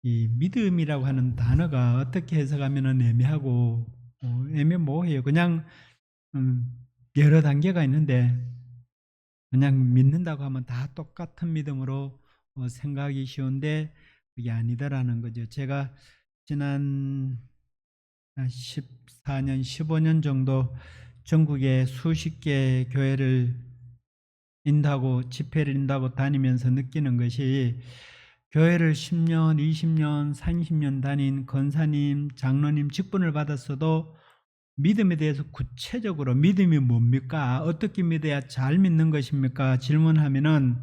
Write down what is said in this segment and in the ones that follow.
이 믿음이라고 하는 단어가 어떻게 해석하면 애매하고 애매모호해요. 그냥 음, 여러 단계가 있는데 그냥 믿는다고 하면 다 똑같은 믿음으로 생각하기 쉬운데 그게 아니다라는 거죠. 제가 지난 14년, 15년 정도 전국에 수십 개 교회를 인도하고 집회를 인도하고 다니면서 느끼는 것이 교회를 10년, 20년, 30년 다닌 권사님, 장로님 직분을 받았어도 믿음에 대해서 구체적으로 믿음이 뭡니까? 어떻게 믿어야 잘 믿는 것입니까? 질문하면은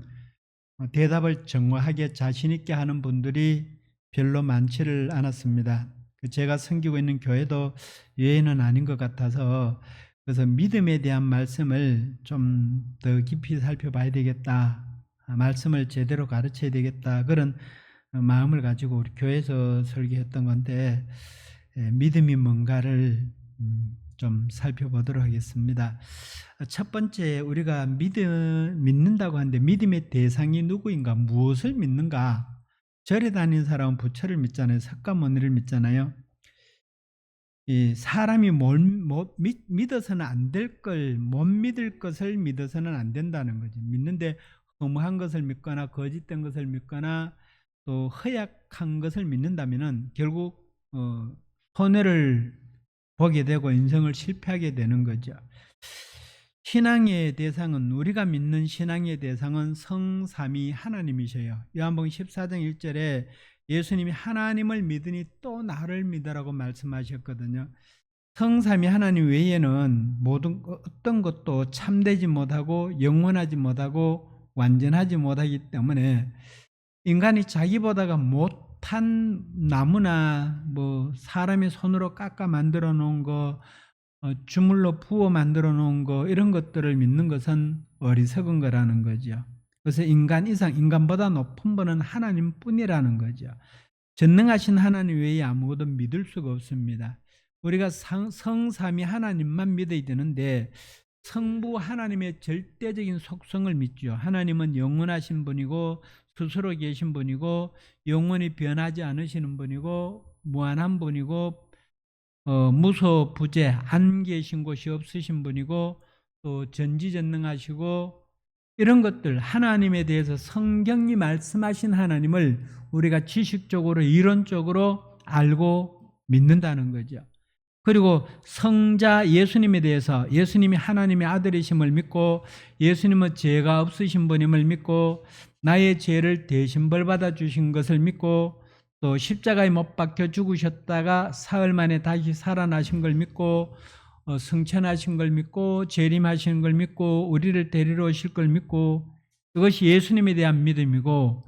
대답을 정확하게 자신 있게 하는 분들이 별로 많지를 않았습니다. 제가 섬기고 있는 교회도 예외는 아닌 것 같아서 그래서 믿음에 대한 말씀을 좀 더 깊이 살펴봐야 되겠다. 말씀을 제대로 가르쳐야 되겠다. 그런 마음을 가지고 우리 교회에서 설교했던 건데 믿음이 뭔가를 좀 살펴보도록 하겠습니다. 첫 번째 우리가 믿는다고 하는데 믿음의 대상이 누구인가? 무엇을 믿는가? 절에 다니는 사람은 부처를 믿잖아요. 석가모니를 믿잖아요. 이 사람이 믿어서는 안 될 걸, 못 믿을 것을 믿어서는 안 된다는 거죠. 믿는데 허무한 것을 믿거나 거짓된 것을 믿거나 또 허약한 것을 믿는다면은 결국 손해를 보게 되고 인생을 실패하게 되는 거죠. 신앙의 대상은 우리가 믿는 신앙의 대상은 성삼위 하나님이셔요. 요한복음 14장 1절에 예수님이 하나님을 믿으니 또 나를 믿으라고 말씀하셨거든요. 성삼위 하나님 외에는 모든 어떤 것도 참되지 못하고 영원하지 못하고 완전하지 못하기 때문에 인간이 자기보다가 못한 나무나 사람의 손으로 깎아 만들어 놓은 거, 주물로 부어 만들어 놓은 거 이런 것들을 믿는 것은 어리석은 거라는 거죠. 그래서 인간 이상 인간보다 높은 분은 하나님뿐이라는 거죠. 전능하신 하나님 외에 아무것도 믿을 수가 없습니다. 우리가 성삼위 하나님만 믿어야 되는데 성부 하나님의 절대적인 속성을 믿죠. 하나님은 영원하신 분이고 스스로 계신 분이고 영원히 변하지 않으시는 분이고 무한한 분이고 무소부재 안 계신 곳이 없으신 분이고 또 전지전능하시고 이런 것들 하나님에 대해서 성경이 말씀하신 하나님을 우리가 지식적으로 이론적으로 알고 믿는다는 거죠. 그리고 성자 예수님에 대해서 예수님이 하나님의 아들이심을 믿고 예수님은 죄가 없으신 분임을 믿고 나의 죄를 대신 벌받아 주신 것을 믿고 또 십자가에 못 박혀 죽으셨다가 사흘 만에 다시 살아나신 걸 믿고 승천하신 걸 믿고 재림하시는 걸 믿고 우리를 데리러 오실 걸 믿고 이것이 예수님에 대한 믿음이고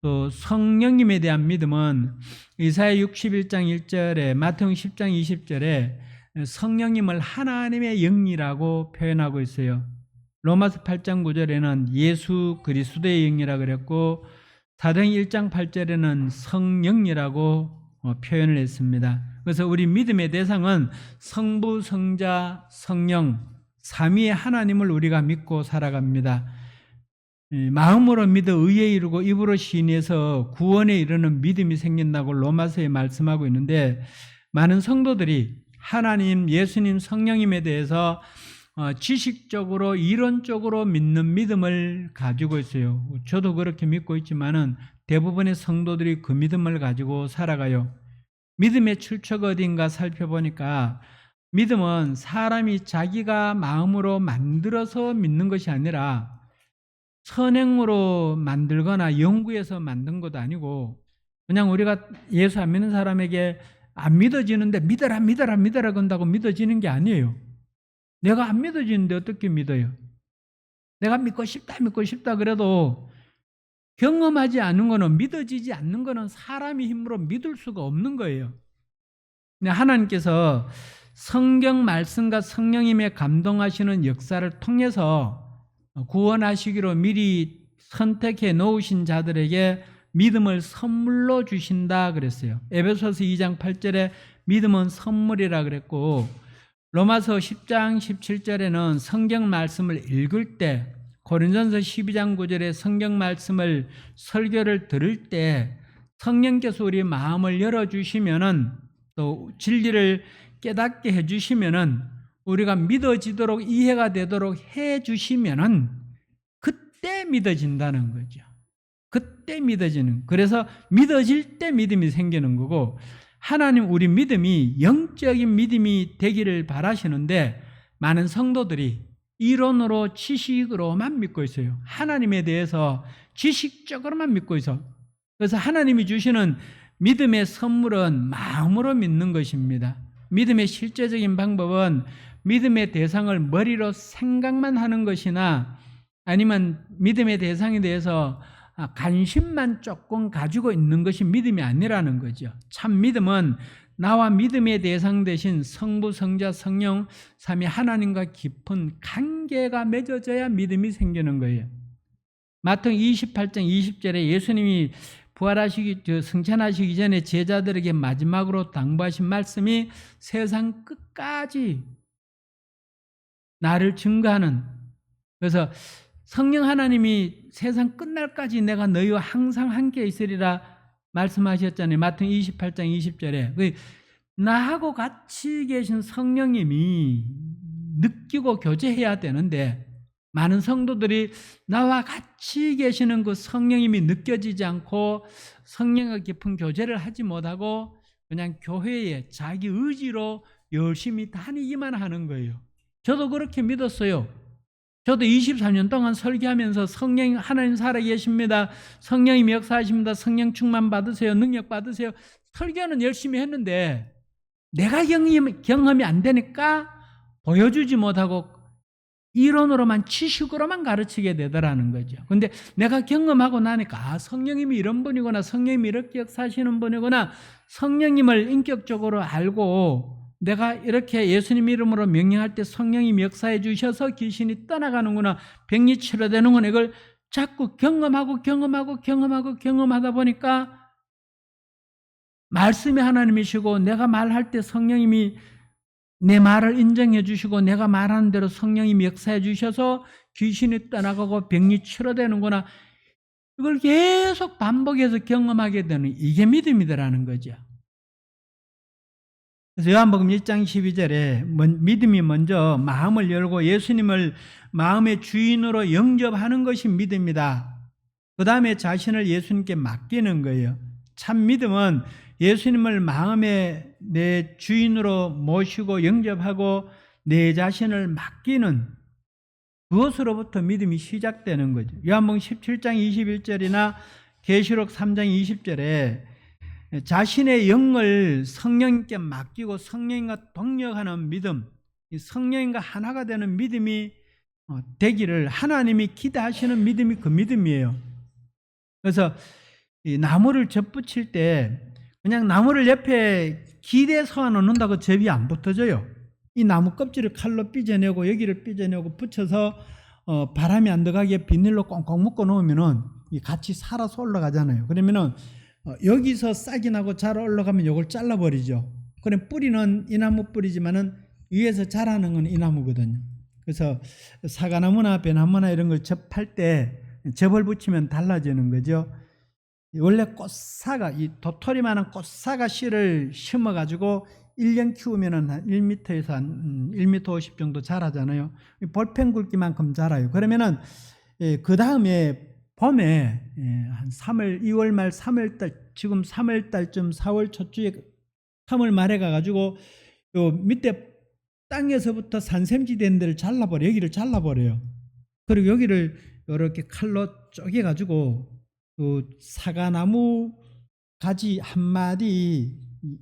또 성령님에 대한 믿음은 이사야 61장 1절에 마태복음 10장 20절에 성령님을 하나님의 영이라고 표현하고 있어요. 로마서 8장 9절에는 예수 그리스도의 영이라 그랬고 사도행 1장 8절에는 성령이라고 표현을 했습니다. 그래서 우리 믿음의 대상은 성부, 성자, 성령 삼위의 하나님을 우리가 믿고 살아갑니다. 마음으로 믿어 의에 이르고 입으로 시인해서 구원에 이르는 믿음이 생긴다고 로마서에 말씀하고 있는데 많은 성도들이 하나님, 예수님, 성령님에 대해서 지식적으로 이론적으로 믿는 믿음을 가지고 있어요. 저도 그렇게 믿고 있지만은 대부분의 성도들이 그 믿음을 가지고 살아가요. 믿음의 출처가 어딘가 살펴보니까 믿음은 사람이 자기가 마음으로 만들어서 믿는 것이 아니라 선행으로 만들거나 연구해서 만든 것도 아니고 그냥 우리가 예수 안 믿는 사람에게 안 믿어지는데 믿어라 믿어라 믿어라 건다고 믿어지는 게 아니에요. 내가 안 믿어지는데 어떻게 믿어요? 내가 믿고 싶다 그래도 경험하지 않는 거는 믿어지지 않는 거는 사람의 힘으로 믿을 수가 없는 거예요. 하나님께서 성경 말씀과 성령님의 감동하시는 역사를 통해서 구원하시기로 미리 선택해 놓으신 자들에게 믿음을 선물로 주신다 그랬어요. 에베소서 2장 8절에 믿음은 선물이라 그랬고 로마서 10장 17절에는 성경 말씀을 읽을 때 고린도전서 12장 9절에 성경 말씀을 설교를 들을 때 성령께서 우리 마음을 열어주시면은, 또 진리를 깨닫게 해주시면은, 우리가 믿어지도록 이해가 되도록 해주시면은 그때 믿어진다는 거죠. 그때 믿어지는. 그래서 믿어질 때 믿음이 생기는 거고, 하나님 우리 믿음이 영적인 믿음이 되기를 바라시는데 많은 성도들이 이론으로 지식으로만 믿고 있어요. 하나님에 대해서 지식적으로만 믿고 있어. 그래서 하나님이 주시는 믿음의 선물은 마음으로 믿는 것입니다. 믿음의 실제적인 방법은 믿음의 대상을 머리로 생각만 하는 것이나, 아니면 믿음의 대상에 대해서 관심만 조금 가지고 있는 것이 믿음이 아니라는 거죠. 참 믿음은 나와 믿음의 대상 대신 성부, 성자, 성령, 삼위 하나님과 깊은 관계가 맺어져야 믿음이 생기는 거예요. 마태복음 28장 20절에 예수님이 승천하시기 전에 제자들에게 마지막으로 당부하신 말씀이 세상 끝까지 나를 증거하는, 그래서 성령 하나님이 세상 끝날까지 내가 너희와 항상 함께 있으리라 말씀하셨잖아요. 마태복음 28장 20절에. 나하고 같이 계신 성령님이 느끼고 교제해야 되는데, 많은 성도들이 나와 같이 계시는 그 성령님이 느껴지지 않고 성령과 깊은 교제를 하지 못하고 그냥 교회에 자기 의지로 열심히 다니기만 하는 거예요. 저도 그렇게 믿었어요. 저도 23년 동안 설교하면서 성령 하나님 살아계십니다, 성령님이 역사하십니다, 성령 충만 받으세요, 능력 받으세요, 설교는 열심히 했는데 내가 경험이 안 되니까 보여주지 못하고 이론으로만, 지식으로만 가르치게 되더라는 거죠. 근데 내가 경험하고 나니까 성령님이 이런 분이구나, 성령님이 이렇게 역사하시는 분이구나, 성령님을 인격적으로 알고 내가 이렇게 예수님 이름으로 명령할 때 성령님이 역사해 주셔서 귀신이 떠나가는구나, 병이 치료되는구나, 이걸 자꾸 경험하다 보니까 말씀이 하나님이시고, 내가 말할 때 성령님이 내 말을 인정해 주시고, 내가 말하는 대로 성령님이 역사해 주셔서 귀신이 떠나가고 병이 치료되는구나, 이걸 계속 반복해서 경험하게 되는, 이게 믿음이더라는 거죠. 그래서 요한복음 1장 12절에 믿음이 먼저 마음을 열고 예수님을 마음의 주인으로 영접하는 것이 믿음이다. 그 다음에 자신을 예수님께 맡기는 거예요. 참 믿음은 예수님을 마음의 내 주인으로 모시고 영접하고 내 자신을 맡기는, 그것으로부터 믿음이 시작되는 거죠. 요한복음 17장 21절이나 계시록 3장 20절에 자신의 영을 성령님께 맡기고 성령님과 동력하는 믿음, 성령님과 하나가 되는 믿음이 되기를 하나님이 기대하시는 믿음이 그 믿음이에요. 그래서 이 나무를 접붙일 때 그냥 나무를 옆에 기대서 놓는다고 접이 안 붙어져요. 이 나무 껍질을 칼로 삐져내고 여기를 삐져내고 붙여서 바람이 안 들어가게 비닐로 꽁꽁 묶어 놓으면은 같이 살아서 올라가잖아요. 그러면은 여기서 싹이 나고 자라 올라가면 이걸 잘라버리죠. 그럼 뿌리는 이 나무 뿌리지만은 위에서 자라는 건 이 나무거든요. 그래서 사과나무나 배나무나 이런 걸 접할 때 접을 붙이면 달라지는 거죠. 원래 꽃사과, 이 도토리만한 꽃사과 씨를 심어가지고 1년 키우면은 한 1m에서 한 1m 50 정도 자라잖아요. 볼펜 굵기만큼 자라요. 그러면은 그 다음에 봄에 한 2월 말 3월 달, 지금 3월 달쯤 4월 초쯤에 3월 말에 가가지고 요 밑에 땅에서부터 산샘지 된 데를 잘라버려, 여기를 잘라버려요. 그리고 여기를 이렇게 칼로 쪼개가지고 그 사과나무 가지 한 마디,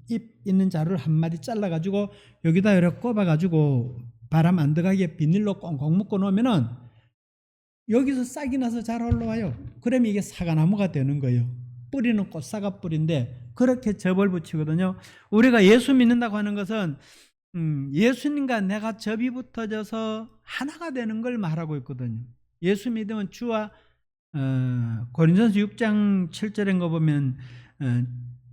잎 있는 자루를 한 마디 잘라가지고 여기다 이렇게 꼽아가지고 바람 안 들어가게 비닐로 꽁꽁 묶어 놓으면은 여기서 싹이 나서 잘 올라와요. 그러면 이게 사과나무가 되는 거예요. 뿌리는 꽃사과 뿌리인데 그렇게 접을 붙이거든요. 우리가 예수 믿는다고 하는 것은 예수님과 내가 접이 붙어져서 하나가 되는 걸 말하고 있거든요. 예수 믿으면 주와 고린도전서 6장 7절인 거 보면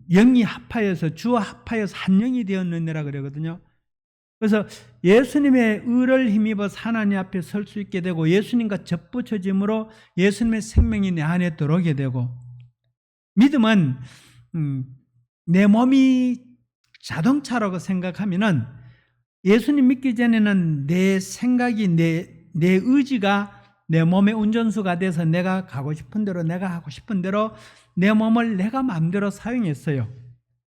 영이 합하여서 주와 합하여서 한 영이 되었느니라 그러거든요. 그래서 예수님의 의를 힘입어 하나님 앞에 설 수 있게 되고 예수님과 접붙여짐으로 예수님의 생명이 내 안에 들어오게 되고, 믿음은 내 몸이 자동차라고 생각하면은 예수님 믿기 전에는 내 생각이 내 의지가 내 몸의 운전수가 돼서 내가 가고 싶은 대로 내가 하고 싶은 대로 내 몸을 내가 마음대로 사용했어요.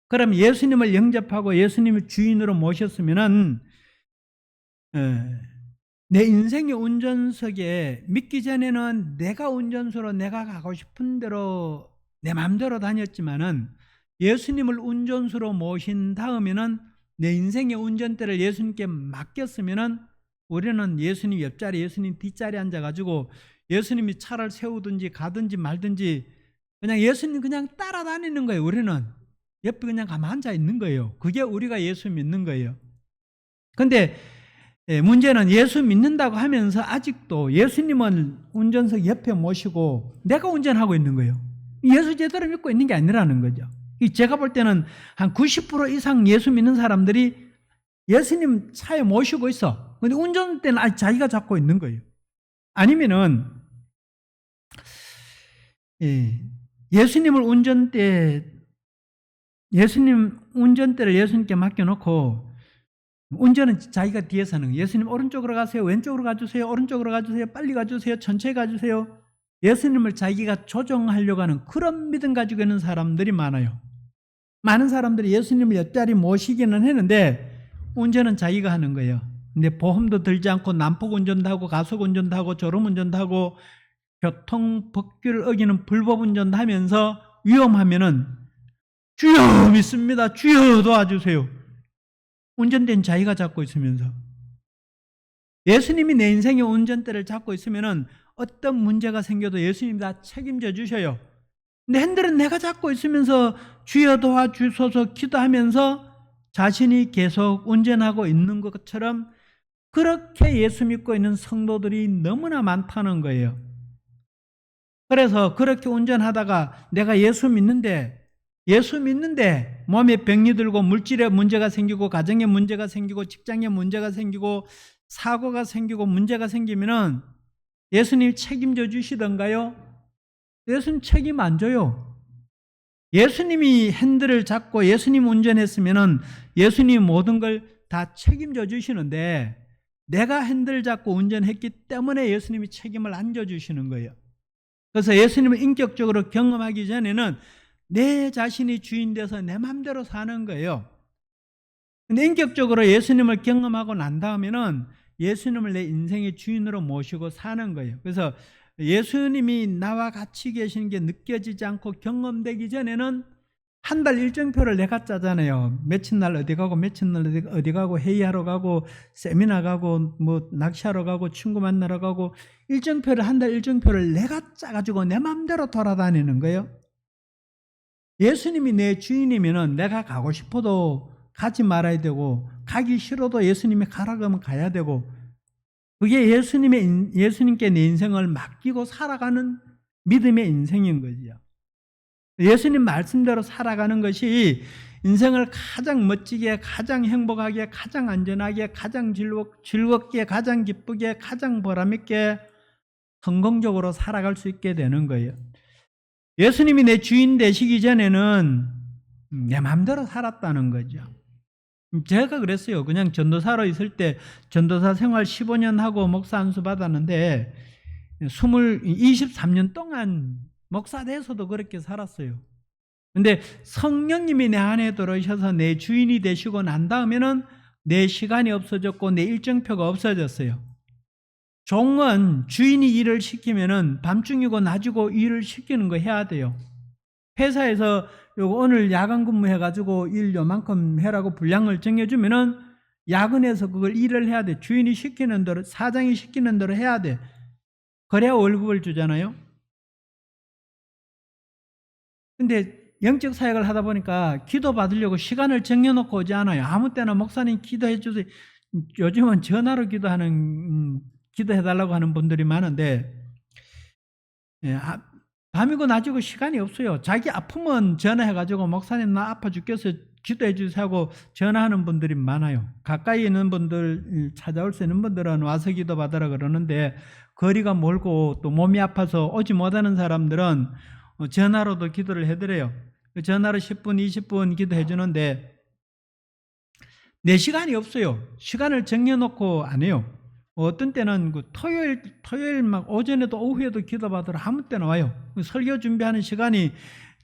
그럼 예수님을 영접하고 예수님을 주인으로 모셨으면은 내 인생의 운전석에 믿기 전에는 내가 운전수로 내가 가고 싶은 대로 내 마음대로 다녔지만은 예수님을 운전수로 모신 다음에는 내 인생의 운전대를 예수님께 맡겼으면은 우리는 예수님 옆자리, 예수님 뒷자리에 앉아가지고 예수님이 차를 세우든지 가든지 말든지 그냥 예수님 그냥 따라다니는 거예요. 우리는 옆에 그냥 가만 앉아 있는 거예요. 그게 우리가 예수 믿는 거예요. 근데 문제는 예수 믿는다고 하면서 아직도 예수님은 운전석 옆에 모시고 내가 운전하고 있는 거예요. 예수 제대로 믿고 있는 게 아니라는 거죠. 제가 볼 때는 한 90% 이상 예수 믿는 사람들이 예수님 차에 모시고 있어. 근데 운전대는 아직 자기가 잡고 있는 거예요. 아니면은 예수님 운전대를 예수님께 맡겨놓고 운전은 자기가 뒤에서 하는 거예요. 예수님 오른쪽으로 가세요. 왼쪽으로 가주세요. 오른쪽으로 가주세요. 빨리 가주세요. 천천히 가주세요. 예수님을 자기가 조종하려고 하는 그런 믿음 가지고 있는 사람들이 많아요. 많은 사람들이 예수님을 옆자리 모시기는 했는데 운전은 자기가 하는 거예요. 근데 보험도 들지 않고 난폭 운전도 하고 가속 운전도 하고 졸음 운전도 하고 교통 법규를 어기는 불법 운전도 하면서 위험하면은 주여 믿습니다. 주여 도와주세요. 운전대는 자기가 잡고 있으면서 예수님이 내 인생의 운전대를 잡고 있으면은 어떤 문제가 생겨도 예수님이 다 책임져 주셔요. 근데 핸들은 내가 잡고 있으면서 주여 도와주소서 기도하면서 자신이 계속 운전하고 있는 것처럼 그렇게 예수 믿고 있는 성도들이 너무나 많다는 거예요. 그래서 그렇게 운전하다가 내가 예수 믿는데 몸에 병이 들고 물질에 문제가 생기고 가정에 문제가 생기고 직장에 문제가 생기고 사고가 생기고 문제가 생기면은 예수님 책임져 주시던가요? 예수님 책임 안 져요. 예수님이 핸들을 잡고 예수님 운전했으면은 예수님 모든 걸 다 책임져 주시는데 내가 핸들을 잡고 운전했기 때문에 예수님이 책임을 안 져 주시는 거예요. 그래서 예수님을 인격적으로 경험하기 전에는 내 자신이 주인 돼서 내 마음대로 사는 거예요. 근데 인격적으로 예수님을 경험하고 난 다음에는 예수님을 내 인생의 주인으로 모시고 사는 거예요. 그래서 예수님이 나와 같이 계시는 게 느껴지지 않고 경험되기 전에는 한 달 일정표를 내가 짜잖아요. 며칠 날 어디 가고 며칠 날 어디 가고 회의하러 가고 세미나 가고 뭐 낚시하러 가고 친구 만나러 가고 한 달 일정표를 내가 짜가지고 내 마음대로 돌아다니는 거예요. 예수님이 내 주인이면은 내가 가고 싶어도 가지 말아야 되고 가기 싫어도 예수님이 가라고 하면 가야 되고 그게 예수님께 내 인생을 맡기고 살아가는 믿음의 인생인 거죠. 예수님 말씀대로 살아가는 것이 인생을 가장 멋지게, 가장 행복하게, 가장 안전하게, 가장 즐겁게, 가장 기쁘게, 가장 보람있게 성공적으로 살아갈 수 있게 되는 거예요. 예수님이 내 주인 되시기 전에는 내 마음대로 살았다는 거죠. 제가 그랬어요. 그냥 전도사로 있을 때 전도사 생활 15년 하고 목사 안수 받았는데 23년 동안 목사 돼서도 그렇게 살았어요. 근데 성령님이 내 안에 들어오셔서 내 주인이 되시고 난 다음에는 내 시간이 없어졌고 내 일정표가 없어졌어요. 종은 주인이 일을 시키면은 밤중이고 낮이고 일을 시키는 거 해야 돼요. 회사에서 요거 오늘 야간 근무해가지고 일 요만큼 해라고 분량을 정해주면은 야근해서 그걸 일을 해야 돼. 주인이 시키는 대로, 사장이 시키는 대로 해야 돼. 그래야 월급을 주잖아요. 근데 영적 사역을 하다 보니까 기도 받으려고 시간을 정해놓고 오지 않아요. 아무 때나 목사님 기도해 주세요. 요즘은 전화로 기도해달라고 하는 분들이 많은데 밤이고 낮이고 시간이 없어요. 자기 아프면 전화해가지고 목사님 나 아파 죽겠어요. 기도해 주세요 하고 전화하는 분들이 많아요. 가까이 있는 분들, 찾아올 수 있는 분들은 와서 기도 받으라 그러는데 거리가 멀고 또 몸이 아파서 오지 못하는 사람들은 전화로도 기도를 해드려요. 전화로 10분, 20분 기도해 주는데 내 시간이 없어요. 시간을 정해놓고 안 해요. 어떤 때는 그 토요일 막 오전에도 오후에도 기도받으러 아무 때나 와요. 설교 준비하는 시간이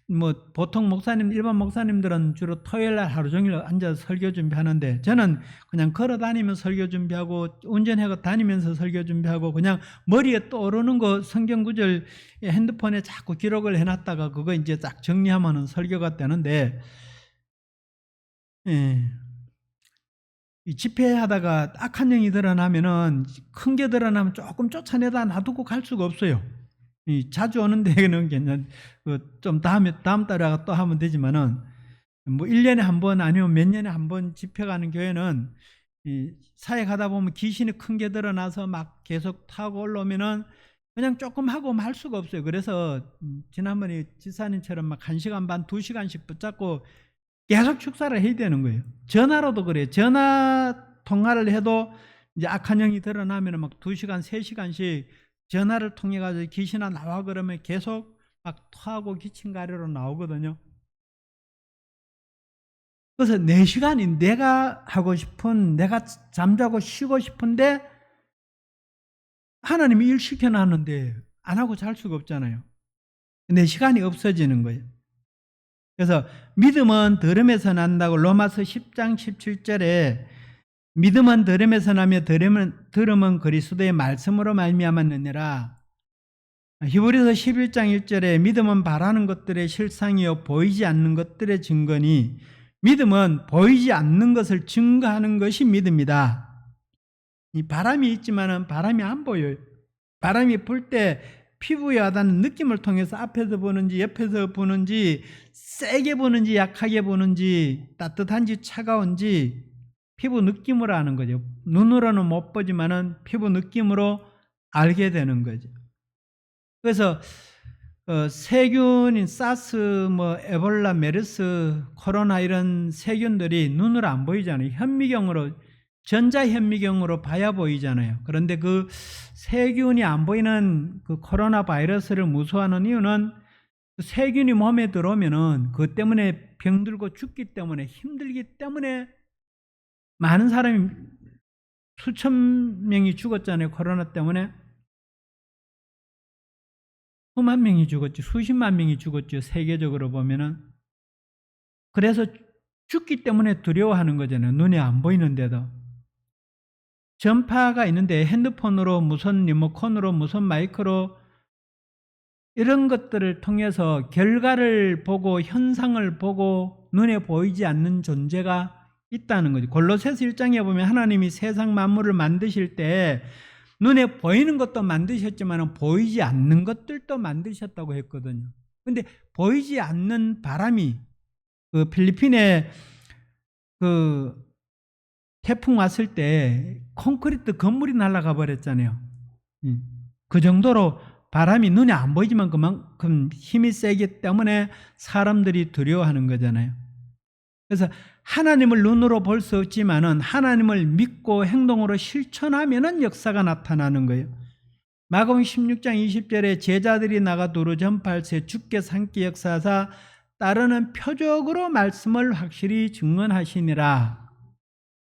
뭐 보통 일반 목사님들은 주로 토요일 날 하루 종일 앉아서 설교 준비하는데 저는 그냥 걸어 다니면서 설교 준비하고 운전하고 다니면서 설교 준비하고 그냥 머리에 떠오르는 거 성경 구절 핸드폰에 자꾸 기록을 해놨다가 그거 이제 딱 정리하면은 설교가 되는데, 예. 이 집회하다가 악한 영이 드러나면은 큰 게 드러나면 조금 쫓아내다 놔두고 갈 수가 없어요. 자주 오는 데는 좀 다음 달에 또 하면 되지만은 뭐 1년에 한 번 아니면 몇 년에 한 번 집회 가는 교회는 사회 가다 보면 귀신이 큰 게 드러나서 막 계속 타고 올라오면은 그냥 조금 하고 말 수가 없어요. 그래서 지난번에 지사님처럼 막 1시간 반, 2시간씩 붙잡고 계속 축사를 해야 되는 거예요. 전화로도 그래요. 전화 통화를 해도 이제 악한 영이 드러나면 막 2시간, 3시간씩 전화를 통해 가지고 귀신아 나와 그러면 계속 막 토하고 기침 가래로 나오거든요. 그래서 내 시간이 내가 하고 싶은, 내가 잠자고 쉬고 싶은데 하나님이 일 시켜놨는데 안 하고 잘 수가 없잖아요. 내 시간이 없어지는 거예요. 그래서 믿음은 들음에서 난다고 로마서 10장 17절에 믿음은 들음에서 나며 들음은 그리스도의 말씀으로 말미암았느니라. 히브리서 11장 1절에 믿음은 바라는 것들의 실상이요 보이지 않는 것들의 증거니 믿음은 보이지 않는 것을 증거하는 것이 믿음이다. 이 바람이 있지만은 바람이 안 보여요. 바람이 불 때 피부에 와닿는 느낌을 통해서 앞에서 보는지 옆에서 보는지 세게 보는지 약하게 보는지 따뜻한지 차가운지 피부 느낌으로 아는 거죠. 눈으로는 못 보지만은 피부 느낌으로 알게 되는 거죠. 그래서 세균인 사스, 뭐 에볼라, 메르스, 코로나 이런 세균들이 눈으로 안 보이잖아요. 현미경으로, 전자현미경으로 봐야 보이잖아요. 그런데 그 세균이 안 보이는 그 코로나 바이러스를 무서워하는 이유는 세균이 몸에 들어오면은 그것 때문에 병들고 죽기 때문에 힘들기 때문에 많은 사람이 수천 명이 죽었잖아요. 코로나 때문에. 수만 명이 죽었죠. 수십만 명이 죽었죠. 세계적으로 보면은. 그래서 죽기 때문에 두려워하는 거잖아요. 눈에 안 보이는데도. 전파가 있는데 핸드폰으로 무선 리모컨으로 무선 마이크로 이런 것들을 통해서 결과를 보고 현상을 보고 눈에 보이지 않는 존재가 있다는 거죠. 골로새서 1장에 보면 하나님이 세상 만물을 만드실 때 눈에 보이는 것도 만드셨지만 보이지 않는 것들도 만드셨다고 했거든요. 근데 보이지 않는 바람이 그 필리핀에 그 태풍 왔을 때 콘크리트 건물이 날아가 버렸잖아요. 그 정도로 바람이 눈에 안 보이지만 그만큼 힘이 세기 때문에 사람들이 두려워하는 거잖아요. 그래서 하나님을 눈으로 볼 수 없지만은 하나님을 믿고 행동으로 실천하면은 역사가 나타나는 거예요. 마가복음 16장 20절에 제자들이 나가 두루 전파할세 주께 산기 역사하사 따르는 표적으로 말씀을 확실히 증언하시니라.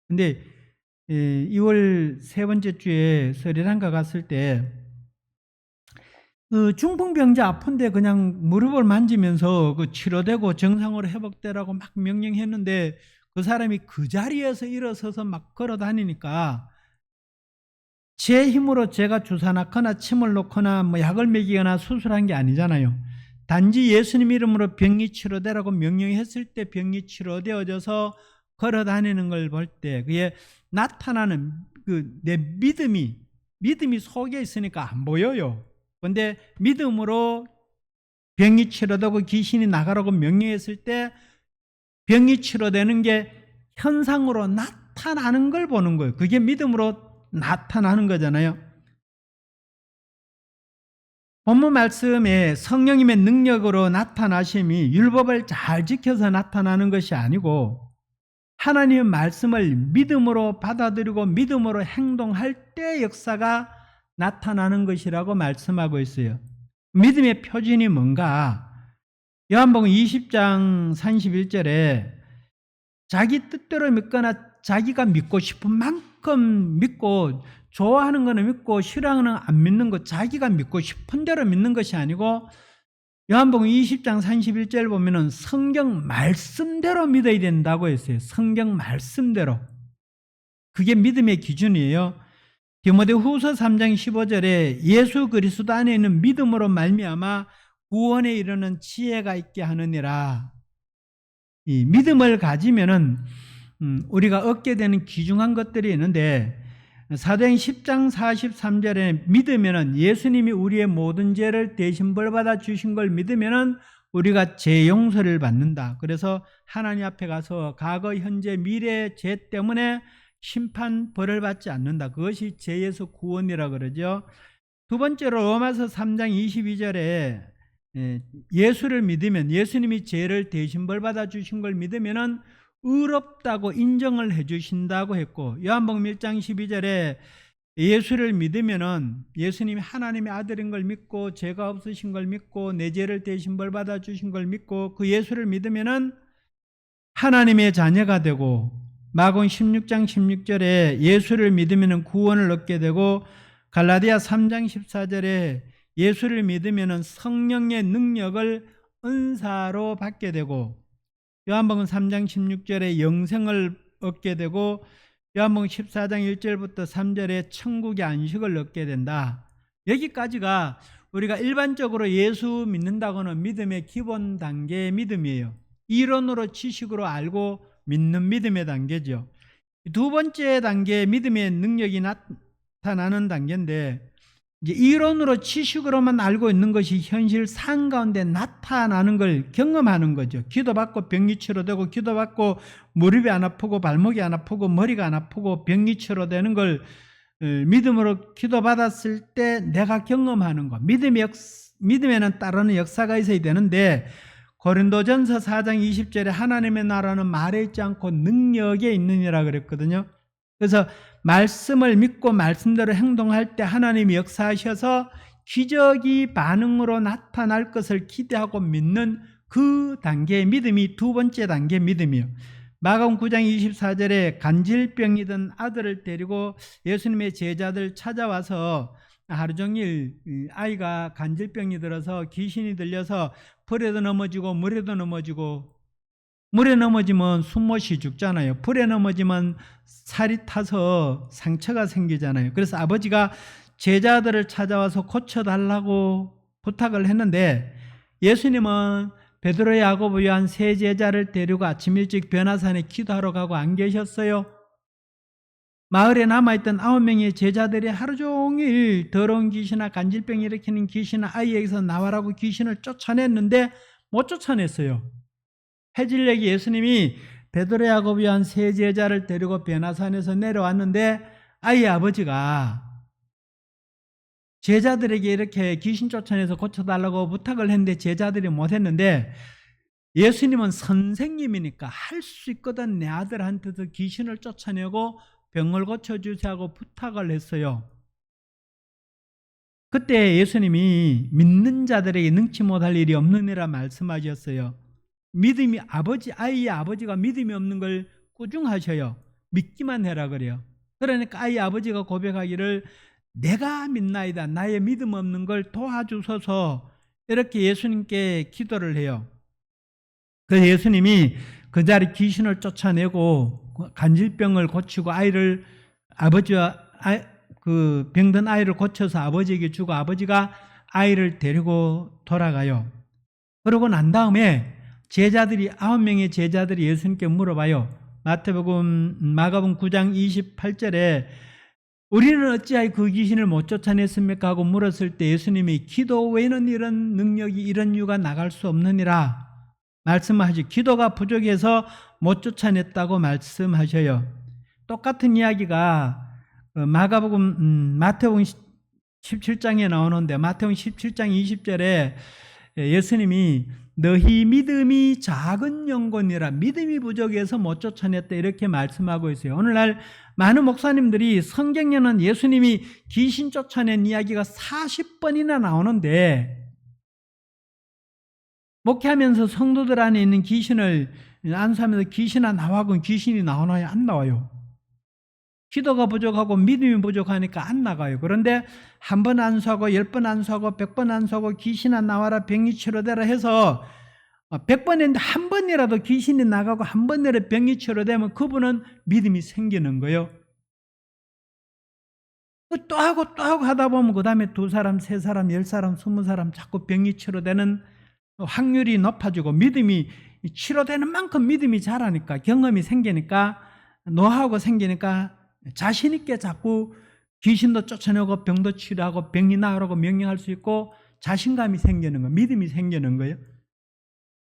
근데 2월 세 번째 주에 스리랑카 갔을 때 그 중풍병자 아픈데 그냥 무릎을 만지면서 그 치료되고 정상으로 회복되라고 막 명령했는데 그 사람이 그 자리에서 일어서서 막 걸어 다니니까 제 힘으로 제가 주사 낳거나 침을 놓거나 뭐 약을 먹이거나 수술한 게 아니잖아요. 단지 예수님 이름으로 병이 치료되라고 명령했을 때 병이 치료되어져서 걸어 다니는 걸 볼 때 그게 나타나는 그 내 믿음이 속에 있으니까 안 보여요. 그런데 믿음으로 병이 치료되고 귀신이 나가라고 명령했을 때 병이 치료되는 게 현상으로 나타나는 걸 보는 거예요. 그게 믿음으로 나타나는 거잖아요. 본문 말씀에 성령님의 능력으로 나타나심이 율법을 잘 지켜서 나타나는 것이 아니고 하나님의 말씀을 믿음으로 받아들이고 믿음으로 행동할 때 역사가 나타나는 것이라고 말씀하고 있어요. 믿음의 표준이 뭔가? 요한복음 20장 31절에 자기 뜻대로 믿거나 자기가 믿고 싶은 만큼 믿고 좋아하는 거는 믿고 싫어하는 거는 안 믿는 것, 자기가 믿고 싶은 대로 믿는 것이 아니고 요한복음 20장 31절 보면은 성경 말씀대로 믿어야 된다고 했어요. 성경 말씀대로. 그게 믿음의 기준이에요. 디모데후서 3장 15절에 예수 그리스도 안에 있는 믿음으로 말미암아 구원에 이르는 지혜가 있게 하느니라. 이 믿음을 가지면은 우리가 얻게 되는 귀중한 것들이 있는데 사도행 10장 43절에 믿으면은 예수님이 우리의 모든 죄를 대신 벌받아 주신 걸 믿으면은 우리가 죄 용서를 받는다. 그래서 하나님 앞에 가서 과거, 현재, 미래의 죄 때문에 심판 벌을 받지 않는다. 그것이 죄에서 구원이라 그러죠. 두 번째로 로마서 3장 22절에 예수를 믿으면 예수님이 죄를 대신 벌받아 주신 걸 믿으면은 의롭다고 인정을 해 주신다고 했고 요한복음 1장 12절에 예수를 믿으면은 예수님이 하나님의 아들인 걸 믿고 죄가 없으신 걸 믿고 내 죄를 대신 벌받아 주신 걸 믿고 그 예수를 믿으면은 하나님의 자녀가 되고 마가복음 16장 16절에 예수를 믿으면은 구원을 얻게 되고 갈라디아 3장 14절에 예수를 믿으면은 성령의 능력을 은사로 받게 되고 요한복음 3장 16절에 영생을 얻게 되고 요한복음 14장 1절부터 3절에 천국의 안식을 얻게 된다. 여기까지가 우리가 일반적으로 예수 믿는다고는 믿음의 기본 단계의 믿음이에요. 이론으로 지식으로 알고 믿는 믿음의 단계죠. 두 번째 단계의 믿음의 능력이 나타나는 단계인데 이제 이론으로 지식으로만 알고 있는 것이 현실 삶 가운데 나타나는 걸 경험하는 거죠. 기도받고 병이 치료되고 기도받고 무릎이 안 아프고 발목이 안 아프고 머리가 안 아프고 병이 치료되는 걸 믿음으로 기도받았을 때 내가 경험하는 것. 믿음에는 따르는 역사가 있어야 되는데 고린도전서 4장 20절에 하나님의 나라는 말에 있지 않고 능력에 있느니라 그랬거든요. 그래서 말씀을 믿고 말씀대로 행동할 때 하나님이 역사하셔서 기적이 반응으로 나타날 것을 기대하고 믿는 그 단계의 믿음이 두 번째 단계의 믿음이에요. 마가복음 9장 24절에 간질병이던 아들을 데리고 예수님의 제자들 찾아와서 하루 종일 아이가 간질병이 들어서 귀신이 들려서 불에도 넘어지고 물에도 넘어지고 물에 넘어지면 숨못이 죽잖아요. 불에 넘어지면 살이 타서 상처가 생기잖아요. 그래서 아버지가 제자들을 찾아와서 고쳐달라고 부탁을 했는데 예수님은 베드로, 야고보, 요한 세 제자를 데리고 아침 일찍 변화산에 기도하러 가고 안 계셨어요. 마을에 남아있던 9명의 제자들이 하루 종일 더러운 귀신이나 간질병 일으키는 귀신이나 아이에게서 나와라고 귀신을 쫓아냈는데 못 쫓아냈어요. 해질녘에 예수님이 베드로, 야고보, 요한 세 제자를 데리고 변화산에서 내려왔는데 아이의 아버지가 제자들에게 이렇게 귀신 쫓아내서 고쳐달라고 부탁을 했는데 제자들이 못했는데 예수님은 선생님이니까 할 수 있거든. 내 아들한테도 귀신을 쫓아내고 병을 고쳐주세요 하고 부탁을 했어요. 그때 예수님이 믿는 자들에게 능치 못할 일이 없느니라 말씀하셨어요. 믿음이 아이의 아버지가 믿음이 없는 걸 꾸중하셔요. 믿기만 해라 그래요. 그러니까 아이의 아버지가 고백하기를 내가 믿나이다. 나의 믿음 없는 걸 도와주소서 이렇게 예수님께 기도를 해요. 그래서 예수님이 그 자리 귀신을 쫓아내고 간질병을 고치고 그 병든 아이를 고쳐서 아버지에게 주고 아버지가 아이를 데리고 돌아가요. 그러고 난 다음에 9명의 제자들이 예수님께 물어봐요. 마가복음 9장 28절에 우리는 어찌하여 그 귀신을 못 쫓아냈습니까? 하고 물었을 때 예수님이 기도 외에는 이런 능력이 이런 유가 나갈 수 없느니라 말씀하시죠. 기도가 부족해서 못 쫓아냈다고 말씀하셔요. 똑같은 이야기가 마태복음 17장에 나오는데 마태복음 17장 20절에 예수님이 너희 믿음이 작은 영혼이라 믿음이 부족해서 못 쫓아냈다 이렇게 말씀하고 있어요. 오늘날 많은 목사님들이 성경에는 예수님이 귀신 쫓아낸 이야기가 40번이나 나오는데 목회하면서 성도들 안에 있는 귀신을 안수하면서 귀신아 나와고 귀신이 나오나요? 안 나와요. 기도가 부족하고 믿음이 부족하니까 안 나가요. 그런데 한 번 안수하고 10번 안수하고 100번 안수하고 귀신아 나와라 병이 치료되라 해서 100번 했는데 한 번이라도 귀신이 나가고 한 번이라도 병이 치료되면 그분은 믿음이 생기는 거예요. 또 하고 하다 보면 그 다음에 2사람, 3사람, 10사람, 20사람 자꾸 병이 치료되는 확률이 높아지고 믿음이 치료되는 만큼 믿음이 자라니까 경험이 생기니까 노하우가 생기니까 자신 있게 자꾸 귀신도 쫓아내고 병도 치료하고 병이 나으라고 명령할 수 있고 자신감이 생기는 거예요. 믿음이 생기는 거예요.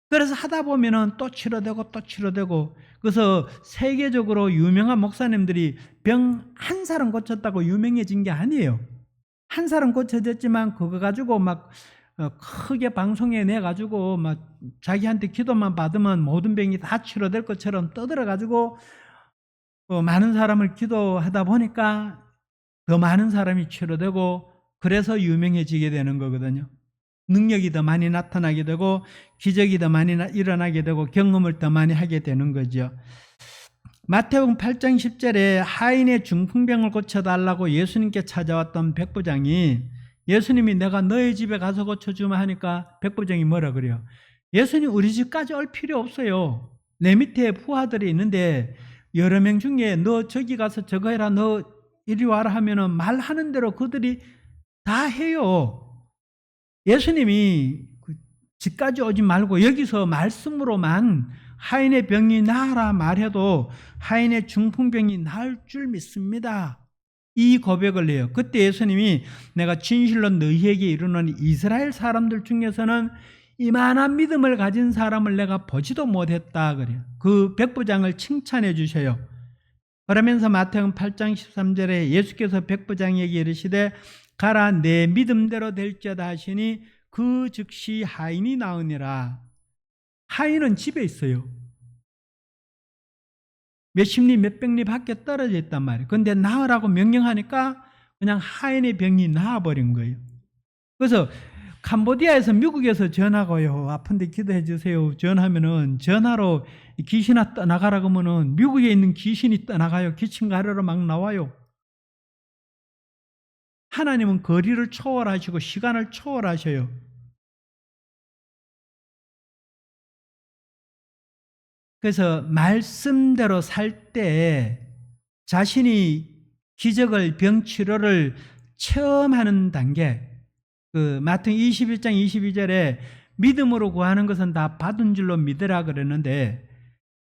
그래서 하다 보면은 또 치료되고 또 치료되고 그래서 세계적으로 유명한 목사님들이 병 한 사람 고쳤다고 유명해진 게 아니에요. 한 사람 고쳐졌지만 그거 가지고 막 크게 방송에 내가지고 막 자기한테 기도만 받으면 모든 병이 다 치료될 것처럼 떠들어가지고 많은 사람을 기도하다 보니까 더 많은 사람이 치료되고 그래서 유명해지게 되는 거거든요. 능력이 더 많이 나타나게 되고 기적이 더 많이 일어나게 되고 경험을 더 많이 하게 되는 거죠. 마태복음 8장 10절에 하인의 중풍병을 고쳐달라고 예수님께 찾아왔던 백부장이 예수님이 내가 너희 집에 가서 고쳐주면 하니까 백부장이 뭐라 그래요? 예수님 우리 집까지 올 필요 없어요. 내 밑에 부하들이 있는데 여러 명 중에 너 저기 가서 저거 해라 너 이리 와라 하면은 말하는 대로 그들이 다 해요. 예수님이 집까지 오지 말고 여기서 말씀으로만 하인의 병이 나아라 말해도 하인의 중풍병이 나을 줄 믿습니다. 이 고백을 해요. 그때 예수님이 내가 진실로 너희에게 이르노니 이스라엘 사람들 중에서는 이만한 믿음을 가진 사람을 내가 보지도 못했다 그래요. 그 백부장을 칭찬해 주셔요. 그러면서 마태복음 8장 13절에 예수께서 백부장에게 이르시되 가라 내 믿음대로 될지어다 하시니 그 즉시 하인이 나으니라. 하인은 집에 있어요. 몇십 리 몇백 리 밖에 떨어져 있단 말이에요. 그런데 나으라고 명령하니까 그냥 하인의 병이 나아버린 거예요. 그래서 캄보디아에서 미국에서 전화가요. 아픈데 기도해 주세요. 전화하면은 전화로 귀신아 떠나가라 그러면은 미국에 있는 귀신이 떠나가요. 기침 가르러 막 나와요. 하나님은 거리를 초월하시고 시간을 초월하셔요. 그래서 말씀대로 살 때 자신이 기적을 병치료를 체험하는 단계 그 마태복음 21장 22절에 믿음으로 구하는 것은 다 받은 줄로 믿으라 그랬는데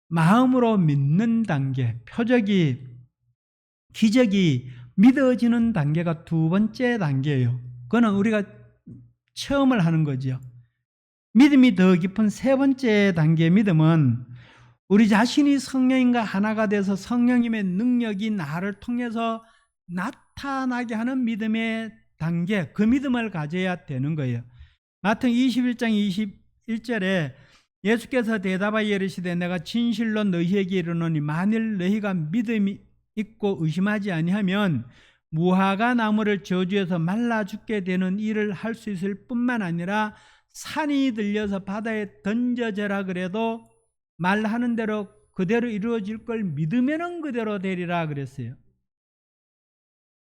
마음으로 믿는 단계 표적이 기적이 믿어지는 단계가 2번째 단계예요. 그거는 우리가 체험을 하는 거죠. 믿음이 더 깊은 3번째 단계의 믿음은 우리 자신이 성령님과 하나가 돼서 성령님의 능력이 나를 통해서 나타나게 하는 믿음의 단계, 그 믿음을 가져야 되는 거예요. 마태복음 21장 21절에 예수께서 대답하여 이르시되 내가 진실로 너희에게 이르노니 만일 너희가 믿음이 있고 의심하지 아니하면 무화과 나무를 저주해서 말라 죽게 되는 일을 할 수 있을 뿐만 아니라 산이 들려서 바다에 던져져라 그래도 말하는 대로 그대로 이루어질 걸 믿으면은 그대로 되리라 그랬어요.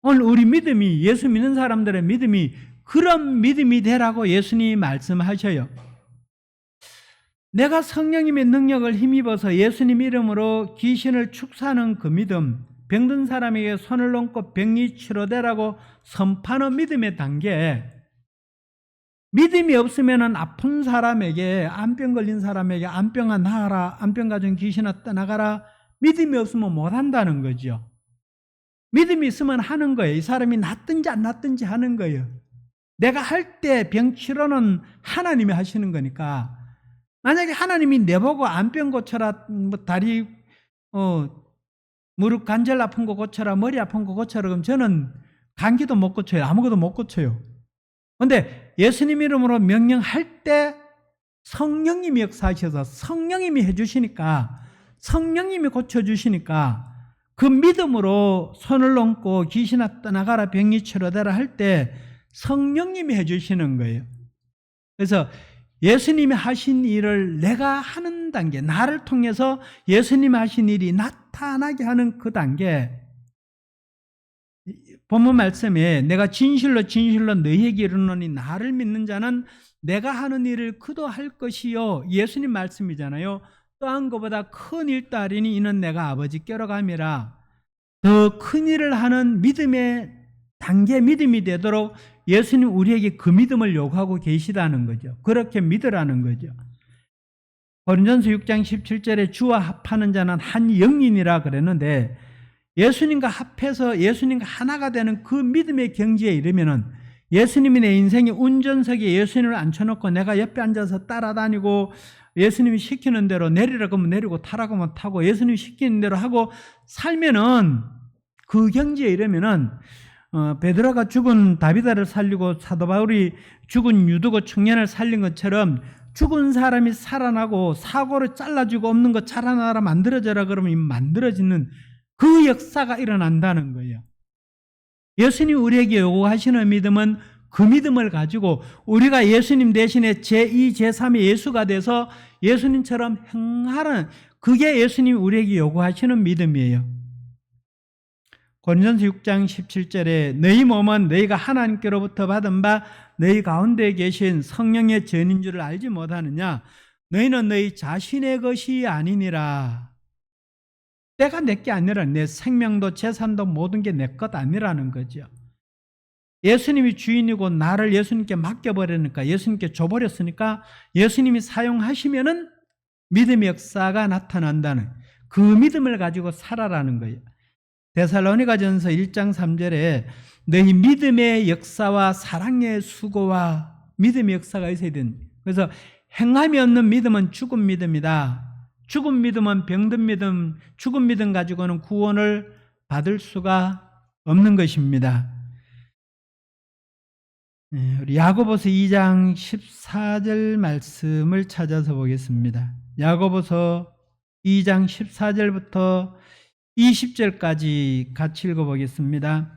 오늘 우리 믿음이 예수 믿는 사람들의 믿음이 그런 믿음이 되라고 예수님이 말씀하셔요. 내가 성령님의 능력을 힘입어서 예수님 이름으로 귀신을 축사하는 그 믿음, 병든 사람에게 손을 얹고 병이 치료되라고 선포하는 믿음의 단계, 믿음이 없으면 아픈 사람에게 암병 걸린 사람에게 암병아 나아라, 암병 가진 귀신아 떠나가라 믿음이 없으면 못한다는 거죠. 믿음이 있으면 하는 거예요. 이 사람이 낫든지 안 낫든지 하는 거예요. 내가 할 때 병 치료는 하나님이 하시는 거니까 만약에 하나님이 내보고 암병 고쳐라, 뭐 다리 무릎 관절 아픈 거 고쳐라, 머리 아픈 거 고쳐라 그럼 저는 감기도 못 고쳐요. 아무것도 못 고쳐요. 그런데 예수님 이름으로 명령할 때 성령님이 역사하셔서 성령님이 해주시니까 성령님이 고쳐주시니까 그 믿음으로 손을 얹고 귀신아 떠나가라 병이 치료되라 할 때 성령님이 해주시는 거예요. 그래서 예수님이 하신 일을 내가 하는 단계, 나를 통해서 예수님이 하신 일이 나타나게 하는 그 단계. 본문 말씀에 내가 진실로 진실로 너희에게 이르노니 나를 믿는 자는 내가 하는 일을 그도 할 것이요. 예수님 말씀이잖아요. 또한 것보다 큰 일 따르니 이는 내가 아버지께로 감이라. 더 큰 일을 하는 믿음의 단계 믿음이 되도록 예수님 우리에게 그 믿음을 요구하고 계시다는 거죠. 그렇게 믿으라는 거죠. 고린도전서 6장 17절에 주와 합하는 자는 한 영이니라 그랬는데 예수님과 합해서 예수님과 하나가 되는 그 믿음의 경지에 이르면은 예수님이 내 인생의 운전석에 예수님을 앉혀놓고 내가 옆에 앉아서 따라다니고 예수님이 시키는 대로 내리라고 하면 내리고 타라고 하면 타고 예수님이 시키는 대로 하고 살면은 그 경지에 이르면은 베드로가 죽은 다비다를 살리고 사도 바울이 죽은 유두고 청년을 살린 것처럼 죽은 사람이 살아나고 사고를 잘라주고 없는 거 자라나라 만들어져라 그러면 만들어지는 그 역사가 일어난다는 거예요. 예수님 우리에게 요구하시는 믿음은 그 믿음을 가지고 우리가 예수님 대신에 제2, 제3의 예수가 돼서 예수님처럼 행하는 그게 예수님이 우리에게 요구하시는 믿음이에요. 고린도전서 6장 17절에 너희 몸은 너희가 하나님께로부터 받은 바 너희 가운데 계신 성령의 전인 줄을 알지 못하느냐. 너희는 너희 자신의 것이 아니니라. 내가 내 게 아니라 내 생명도 재산도 모든 게 내 것 아니라는 거죠. 예수님이 주인이고 나를 예수님께 맡겨버리니까 예수님께 줘버렸으니까 예수님이 사용하시면은 믿음의 역사가 나타난다는 그 믿음을 가지고 살아라는 거예요. 데살로니가전서 1장 3절에 너희 믿음의 역사와 사랑의 수고와 믿음의 역사가 있어야 된다. 그래서 행함이 없는 믿음은 죽은 믿음이다. 죽은 믿음은 병든 믿음, 죽은 믿음 가지고는 구원을 받을 수가 없는 것입니다. 우리 야고보서 2장 14절 말씀을 찾아서 보겠습니다. 야고보서 2장 14절부터 20절까지 같이 읽어보겠습니다.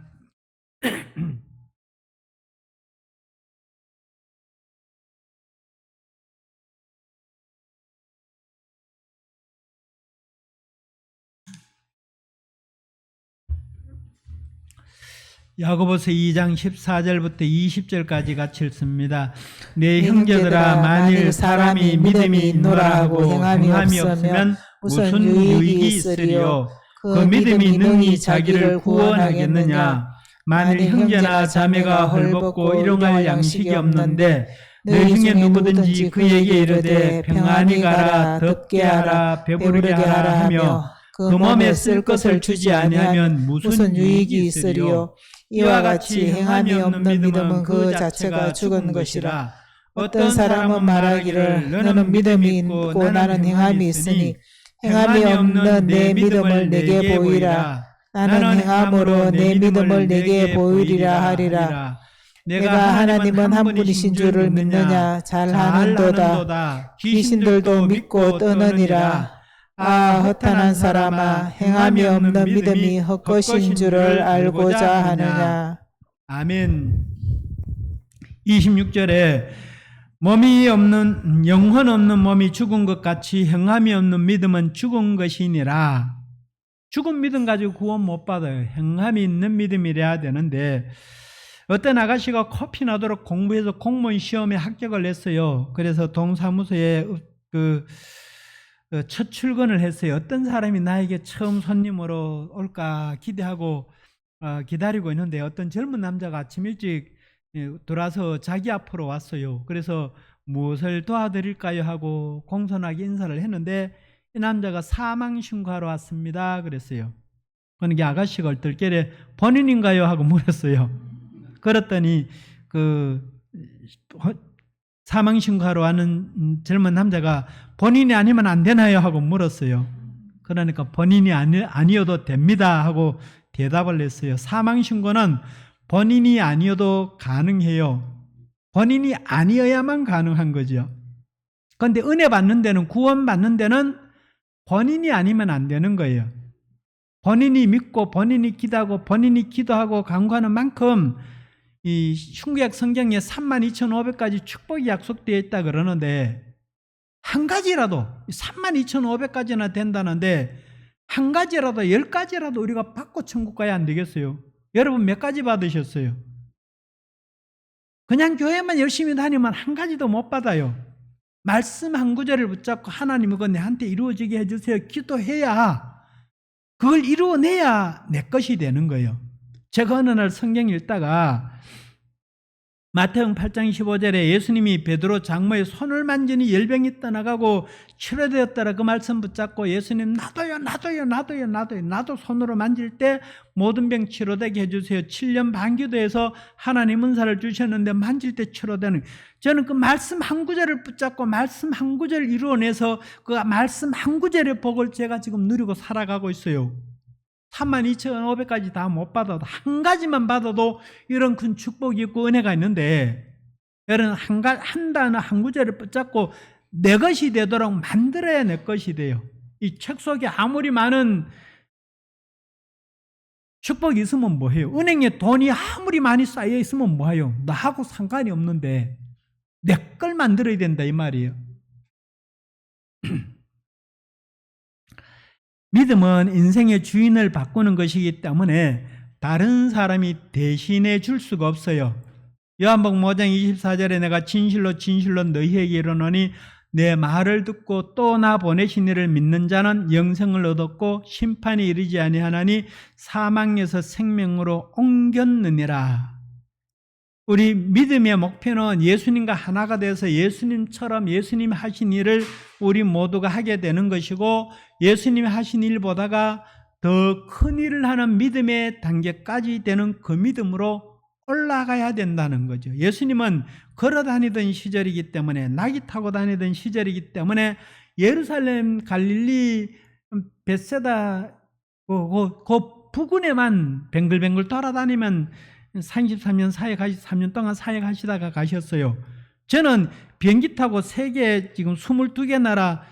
야고보서 2장 14절부터 20절까지 같이 읽습니다. 내 형제들아 만일 사람이 믿음이 있노라 하고 행함이 없으면 무슨 유익이 있으리요. 그 믿음이 능히 자기를 구원하겠느냐. 만일 형제나 자매가 헐벗고 일용할 양식이 없는데 너희 중에 누구든지 그에게 이르되 평안히 가라, 덥게 하라, 배부르게 하라 하며 그 몸에 쓸 것을 주지 아니하면 무슨 유익이 있으리요. 이와 같이 행함이 없는 믿음은 그 자체가 죽은 것이라. 어떤 사람은 말하기를 너는 믿음이 있고 나는 행함이 있으니 행함이 없는 내 믿음을 내게 보이라. 나는 행함으로 내 믿음을 내게 보이리라 하리라. 내가 하나님은 한 분이신 줄을 믿느냐. 잘하는도다. 귀신들도 믿고 떠느니라. 아, 허탄한 사람아, 행함이 없는 믿음이 헛것인 줄을 알고자 하느냐. 아멘. 26절에 몸이 없는, 영혼 없는 몸이 죽은 것 같이 행함이 없는 믿음은 죽은 것이니라. 죽은 믿음 가지고 구원 못 받아요. 행함이 있는 믿음이래야 되는데 어떤 아가씨가 코피 나도록 공부해서 공무원 시험에 합격을 했어요. 그래서 동사무소에 첫 출근을 했어요. 어떤 사람이 나에게 처음 손님으로 올까 기대하고 기다리고 있는데 어떤 젊은 남자가 아침 일찍 돌아서 자기 앞으로 왔어요. 그래서 무엇을 도와드릴까요 하고 공손하게 인사를 했는데 이 남자가 사망신고하러 왔습니다 그랬어요. 그러니까 아가씨가 얼떨결에 본인인가요 하고 물었어요. 그랬더니 사망신고하러 와는 젊은 남자가 본인이 아니면 안 되나요 하고 물었어요. 그러니까 본인이 아니어도 됩니다 하고 대답을 했어요. 사망신고는 본인이 아니어도 가능해요. 본인이 아니어야만 가능한 거죠. 그런데 은혜 받는 데는, 구원 받는 데는 본인이 아니면 안 되는 거예요. 본인이 믿고 본인이 기도하고 본인이 기도하고 간구하는 만큼 이 신구약 성경에 32,500가지 축복이 약속되어 있다 그러는데 한 가지라도 32,500가지나 된다는데 한 가지라도 10가지라도 우리가 받고 천국 가야 안 되겠어요? 여러분 몇 가지 받으셨어요? 그냥 교회만 열심히 다니면 한 가지도 못 받아요. 말씀 한 구절을 붙잡고 하나님 이거 내한테 이루어지게 해주세요. 기도해야 그걸 이루어내야 내 것이 되는 거예요. 제가 어느 날 성경 읽다가 마태복음 8장 15절에 예수님이 베드로 장모의 손을 만지니 열병이 떠나가고 치료되었더라 그 말씀 붙잡고 예수님 나도 손으로 만질 때 모든 병 치료되게 해주세요. 7년 반 기도해서 하나님 은사를 주셨는데 만질 때 치료되는, 저는 그 말씀 한 구절을 붙잡고 말씀 한 구절을 이루어내서 그 말씀 한 구절의 복을 제가 지금 누리고 살아가고 있어요. 32,500가지 다 못 받아도 한 가지만 받아도 이런 큰 축복이 있고 은혜가 있는데, 여러분 한 단어 한 구절을 붙잡고 내 것이 되도록 만들어야 내 것이 돼요. 이 책 속에 아무리 많은 축복이 있으면 뭐해요? 은행에 돈이 아무리 많이 쌓여 있으면 뭐해요? 나하고 상관이 없는데 내 걸 만들어야 된다 이 말이에요. 믿음은 인생의 주인을 바꾸는 것이기 때문에 다른 사람이 대신해 줄 수가 없어요. 요한복음 5장 24절에 내가 진실로 너희에게 이르노니 내 말을 듣고 또 나 보내신 이를 믿는 자는 영생을 얻었고 심판이 이르지 아니하나니 사망에서 생명으로 옮겼느니라. 우리 믿음의 목표는 예수님과 하나가 돼서 예수님처럼 예수님이 하신 일을 우리 모두가 하게 되는 것이고, 예수님이 하신 일보다가 더 큰 일을 하는 믿음의 단계까지 되는 그 믿음으로 올라가야 된다는 거죠. 예수님은 걸어 다니던 시절이기 때문에, 낙이 타고 다니던 시절이기 때문에 예루살렘, 갈릴리, 벳세다 그 부근에만 뱅글뱅글 돌아다니면 33년 사역하시 3년 동안 사역하시다가 가셨어요. 저는 비행기 타고 세계 지금 22개 나라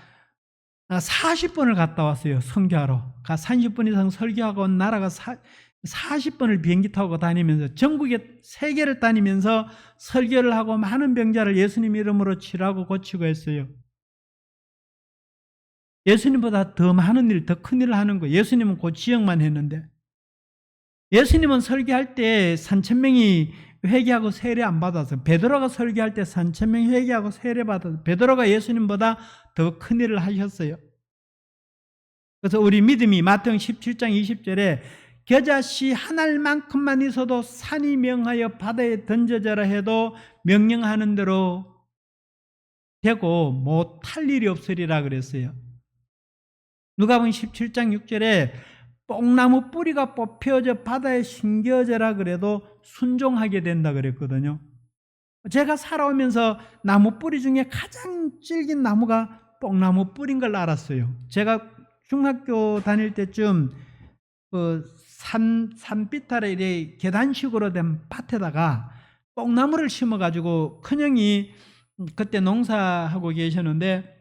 40번을 갔다 왔어요. 선교하러. 30분 이상 설교하고 온 나라가 40번을 비행기 타고 다니면서 전국의 세계를 다니면서 설교를 하고 많은 병자를 예수님 이름으로 치료하고 고치고 했어요. 예수님보다 더 많은 일, 더 큰 일을 하는 거예요. 예수님은 그 지역만 했는데, 예수님은 설교할 때 3,000명이 회개하고 세례 안 받아서, 베드로가 설교할 때 3,000명이 회개하고 세례 받아서 베드로가 예수님보다 더 큰 일을 하셨어요. 그래서 우리 믿음이 마태복음 17장 20절에 겨자씨 한 알만큼만 있어도 산이 명하여 바다에 던져져라 해도 명령하는 대로 되고 못할 일이 없으리라 그랬어요. 누가복음 17장 6절에 뽕나무 뿌리가 뽑혀져 바다에 심겨져라 그래도 순종하게 된다 그랬거든요. 제가 살아오면서 나무 뿌리 중에 가장 질긴 나무가 뽕나무 뿌리인 걸 알았어요. 제가 중학교 다닐 때쯤 그 산비탈에 이렇게 계단식으로 된 밭에다가 뽕나무를 심어가지고 큰형이 그때 농사하고 계셨는데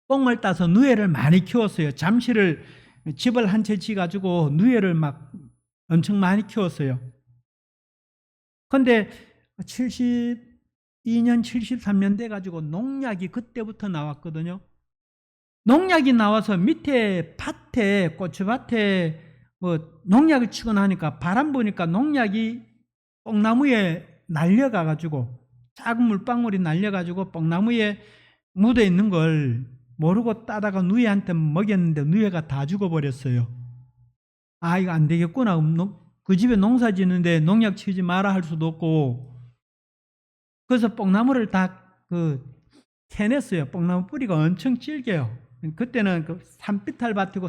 뽕을 따서 누에를 많이 키웠어요. 잠시를 집을 한 채 지어가지고 누에를 막 엄청 많이 키웠어요. 그런데 72년, 73년 돼가지고 농약이 그때부터 나왔거든요. 농약이 나와서 밑에 밭에, 고추밭에 뭐 농약을 치거나 하니까 바람 부니까 농약이 뽕나무에 날려가가지고 작은 물방울이 날려가지고 뽕나무에 묻어 있는 걸 모르고 따다가 누에한테 먹였는데 누에가 다 죽어버렸어요. 아, 이거 안 되겠구나. 그 집에 농사 짓는데 농약 치지 마라 할 수도 없고. 그래서 뽕나무를 다 캐냈어요. 뽕나무 뿌리가 엄청 질겨요. 그때는 그 산비탈 밭이고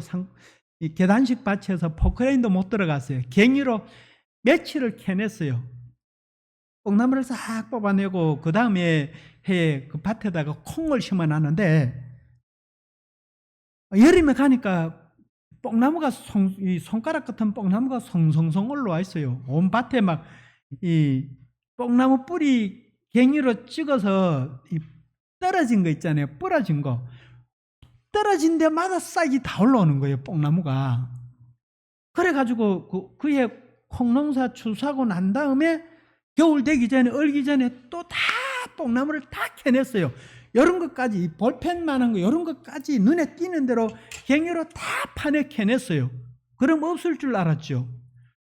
계단식 밭에서 포크레인도 못 들어갔어요. 갱이로 며칠을 캐냈어요. 뽕나무를 싹 뽑아내고 그 다음에 해에 그 밭에다가 콩을 심어놨는데 여름에 가니까 뽕나무가 이 손가락 같은 뽕나무가 송송송 올라와 있어요. 온 밭에 막 이 뽕나무 뿌리 갱이로 찍어서 떨어진 거 있잖아요. 부러진 거. 떨어진 데마다 싹이 다 올라오는 거예요. 뽕나무가. 그래가지고 그해 콩농사 추수하고 난 다음에 겨울 되기 전에, 얼기 전에 또 다 뽕나무를 다 캐냈어요. 이런 것까지, 볼펜만한 거 이런 것까지 눈에 띄는 대로 갱으로 다 파내 캐냈어요. 그럼 없을 줄 알았죠.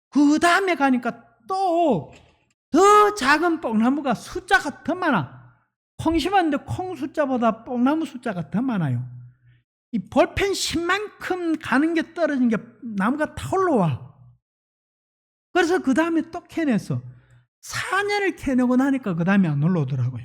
그 다음에 가니까 또 더 작은 뽕나무가 숫자가 더 많아. 콩 심었는데 콩 숫자보다 뽕나무 숫자가 더 많아요. 이 볼펜 10만큼 가는 게 떨어진 게 나무가 다 올라와. 그래서 그 다음에 또 캐냈어. 4년을 캐내고 나니까 그 다음에 안 올라오더라고요.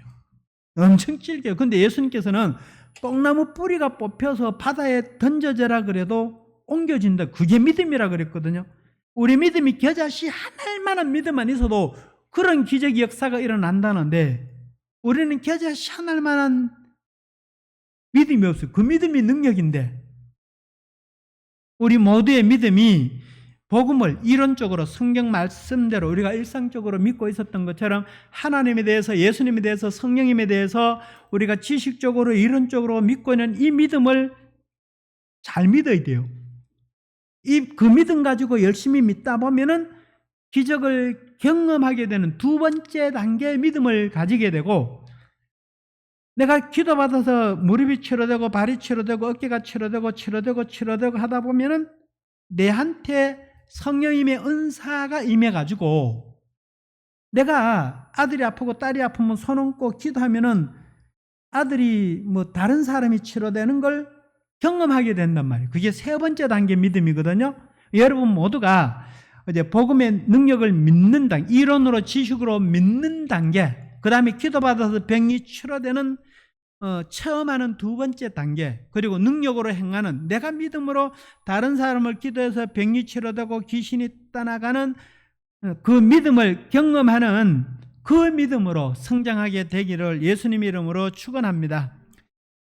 엄청 질겨요. 근데 예수님께서는 뽕나무 뿌리가 뽑혀서 바다에 던져져라 그래도 옮겨진다. 그게 믿음이라 그랬거든요. 우리 믿음이 겨자씨 하나만한 믿음만 있어도 그런 기적의 역사가 일어난다는데 우리는 겨자씨 하나만한 믿음이 없어요. 그 믿음이 능력인데 우리 모두의 믿음이 복음을 이론적으로 성경 말씀대로 우리가 일상적으로 믿고 있었던 것처럼 하나님에 대해서, 예수님에 대해서, 성령님에 대해서 우리가 지식적으로 이론적으로 믿고 있는 이 믿음을 잘 믿어야 돼요. 그 믿음 가지고 열심히 믿다 보면은 기적을 경험하게 되는 두 번째 단계의 믿음을 가지게 되고, 내가 기도받아서 무릎이 치료되고 발이 치료되고 어깨가 치료되고 하다 보면은 내한테 성령님의 은사가 임해가지고 내가 아들이 아프고 딸이 아프면 손 얹고 기도하면은 아들이 뭐 다른 사람이 치료되는 걸 경험하게 된단 말이에요. 그게 세 번째 단계 믿음이거든요. 여러분 모두가 이제 복음의 능력을 믿는 단계, 이론으로 지식으로 믿는 단계, 그 다음에 기도받아서 병이 치료되는 체험하는 두 번째 단계, 그리고 능력으로 행하는, 내가 믿음으로 다른 사람을 기도해서 병이 치료되고 귀신이 떠나가는 그 믿음을 경험하는 그 믿음으로 성장하게 되기를 예수님 이름으로 축원합니다.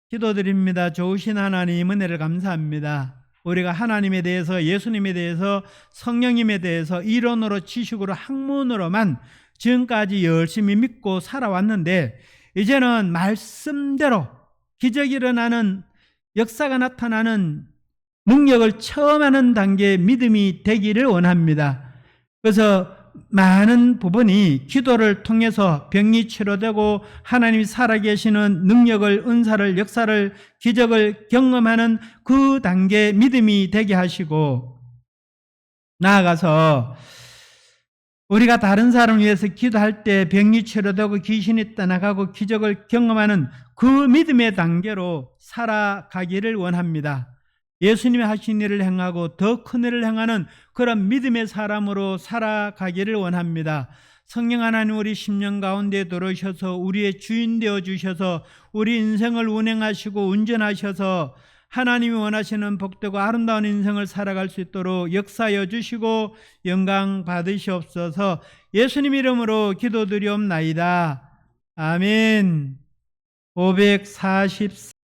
기도드립니다. 좋으신 하나님, 은혜를 감사합니다. 우리가 하나님에 대해서, 예수님에 대해서, 성령님에 대해서 이론으로, 지식으로, 학문으로만 지금까지 열심히 믿고 살아왔는데 이제는 말씀대로 기적이 일어나는, 역사가 나타나는 능력을 체험하는 단계의 믿음이 되기를 원합니다. 그래서 많은 부분이 기도를 통해서 병이 치료되고 하나님이 살아계시는 능력을, 은사를, 역사를, 기적을 경험하는 그 단계의 믿음이 되게 하시고, 나아가서 우리가 다른 사람을 위해서 기도할 때 병이 치료되고 귀신이 떠나가고 기적을 경험하는 그 믿음의 단계로 살아가기를 원합니다. 예수님이 하신 일을 행하고 더 큰 일을 행하는 그런 믿음의 사람으로 살아가기를 원합니다. 성령 하나님, 우리 심령 가운데 들어오셔서 우리의 주인 되어주셔서 우리 인생을 운행하시고 운전하셔서 하나님이 원하시는 복되고 아름다운 인생을 살아갈 수 있도록 역사여 주시고 영광 받으시옵소서. 예수님 이름으로 기도드리옵나이다. 아멘. 544